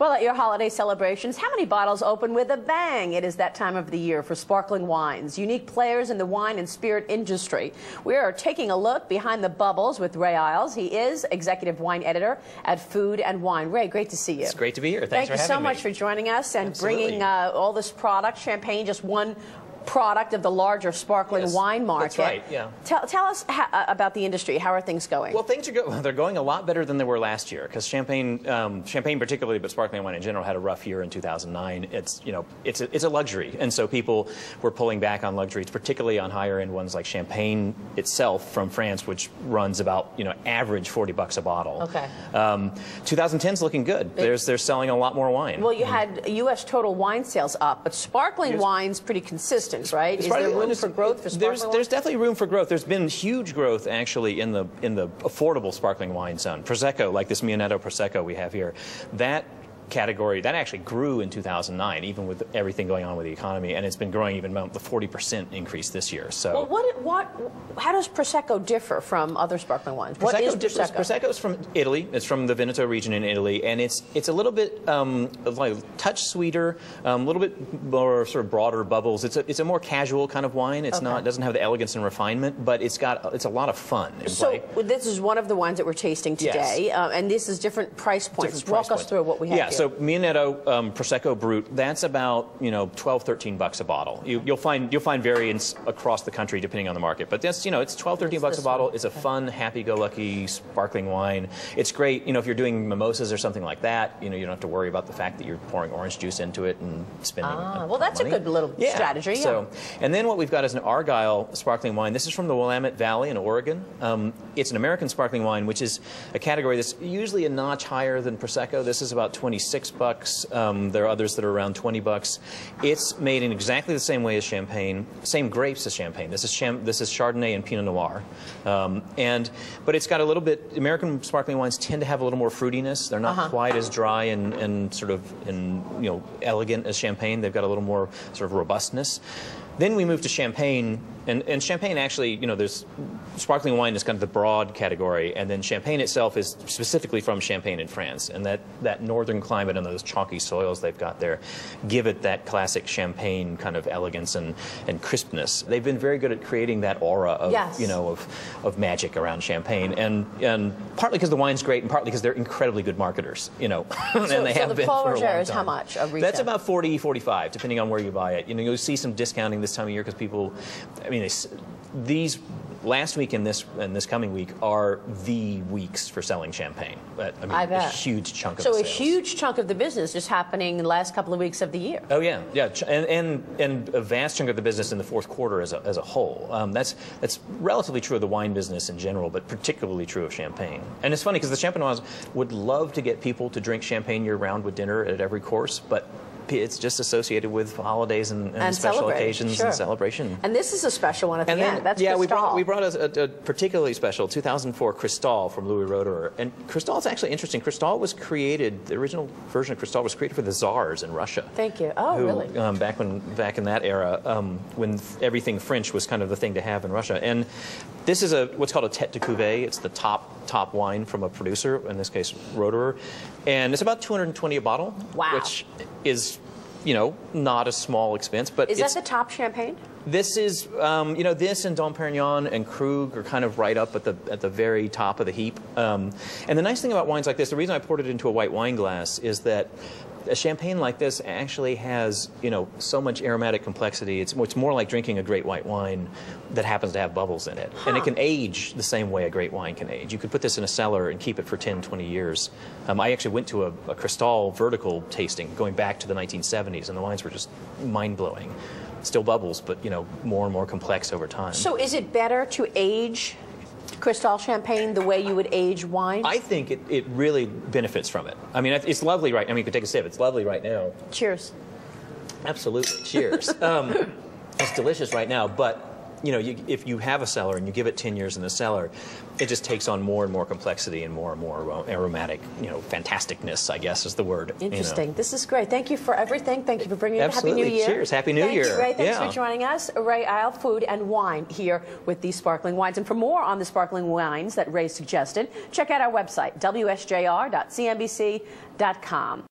Well, at your holiday celebrations, how many bottles open with a bang? It is that time of the year for sparkling wines, unique players in the wine and spirit industry. We are taking a look behind the bubbles with Ray Ilse. He is executive wine editor at Food and Wine. Ray, great to see you. It's great to be here. Thanks for having me. Thank you so much for joining us and Absolutely. bringing all this product. Champagne, just one product of the larger sparkling wine market. That's right, yeah. Tell us about the industry. How are things going? Well, things are they're going a lot better than they were last year, because champagne particularly, but sparkling wine in general, had a rough year in 2009. It's a luxury, and so people were pulling back on luxuries, particularly on higher end ones like Champagne itself from France, which runs about average $40 a bottle. Okay. 2010's looking good. They're selling a lot more wine. Well, you had U.S. total wine sales up, but sparkling wine's pretty consistent. Right? Is there room for growth for sparkling wine? There's definitely room for growth. There's been huge growth actually in the affordable sparkling wine zone. Prosecco, like this Mianetto Prosecco we have here, that category, that actually grew in 2009, even with everything going on with the economy, and it's been growing even about the 40% increase this year. So, well, how does Prosecco differ from other sparkling wines? What is Prosecco? Prosecco's from Italy. It's from the Veneto region in Italy, and it's a little bit like a touch sweeter, a little bit more sort of broader bubbles. It's a more casual kind of wine. It's not, it doesn't have the elegance and refinement, but it's a lot of fun. So this is one of the wines that we're tasting today, yes. And this is different price points. Walk us through what we have here. So Mianetto Prosecco Brut, that's about $12, $13 a bottle. You'll find variants across the country depending on the market, but that's it's $12, $13 a bottle. It's a fun, happy-go-lucky sparkling wine. It's great if you're doing mimosas or something like that. You don't have to worry about the fact that you're pouring orange juice into it and spending. Well, that's money. A good little strategy. Yeah. So, and then what we've got is an Argyle sparkling wine. This is from the Willamette Valley in Oregon. It's an American sparkling wine, which is a category that's usually a notch higher than Prosecco. This is about $26. There are others that are around $20. It's made in exactly the same way as Champagne, same grapes as Champagne. This is Chardonnay and Pinot Noir, but it's got a little bit. American sparkling wines tend to have a little more fruitiness. They're not quite as dry and sort of elegant as Champagne. They've got a little more sort of robustness. Then we move to Champagne, and Champagne actually, there's sparkling wine is kind of the broad category, and then Champagne itself is specifically from Champagne in France, and that northern climate and those chalky soils they've got there give it that classic Champagne kind of elegance and crispness. They've been very good at creating that aura of of magic around Champagne, and partly because the wine's great, and partly because they're incredibly good marketers, and they have been for a long time. Is how much? That's about 40, 45, depending on where you buy it. You'll see some discounting this time of year because people, these last week and this coming week are the weeks for selling Champagne. I bet. A huge chunk of the sales. So a huge chunk of the business is happening in the last couple of weeks of the year. Oh yeah, and a vast chunk of the business in the fourth quarter as a whole. That's relatively true of the wine business in general, but particularly true of Champagne. And it's funny because the Champenoise would love to get people to drink Champagne year-round with dinner at every course, but it's just associated with holidays and special occasions and celebration. And this is a special one at the end. That's Cristal. we brought a particularly special 2004 Cristal from Louis Roederer. And Cristal is actually interesting. Cristal was created, the original version of Cristal was created for the Tsars in Russia. Thank you. Oh, really? Back in that era, when everything French was kind of the thing to have in Russia. And this is what's called a tete de cuvée. It's the top wine from a producer, in this case Roederer, and it's about $220 a bottle. Wow. Which is not a small expense, but is that the top Champagne? This is, this and Dom Perignon and Krug are kind of right up at the very top of the heap. And the nice thing about wines like this, the reason I poured it into a white wine glass, is that a Champagne like this actually has, so much aromatic complexity. It's more like drinking a great white wine that happens to have bubbles in it. And it can age the same way a great wine can age. You could put this in a cellar and keep it for 10, 20 years. I actually went to a Cristal vertical tasting going back to the 1970s, and the wines were just mind-blowing. Still bubbles, but, more and more complex over time. So is it better to age Cristal Champagne the way you would age wine? I think it really benefits from it. It's lovely right. You could take a sip. It's lovely right now. Cheers. Absolutely. Cheers. It's delicious right now, but if you have a cellar and you give it 10 years in the cellar, it just takes on more and more complexity and more aromatic, fantasticness, I guess is the word. Interesting. This is great. Thank you for everything. Thank you for bringing it. Happy New Year. Cheers. Happy New Year. Thank you, Ray. Thanks for joining us. Ray Ilse, Food and Wine, here with these sparkling wines. And for more on the sparkling wines that Ray suggested, check out our website, wsjr.cnbc.com.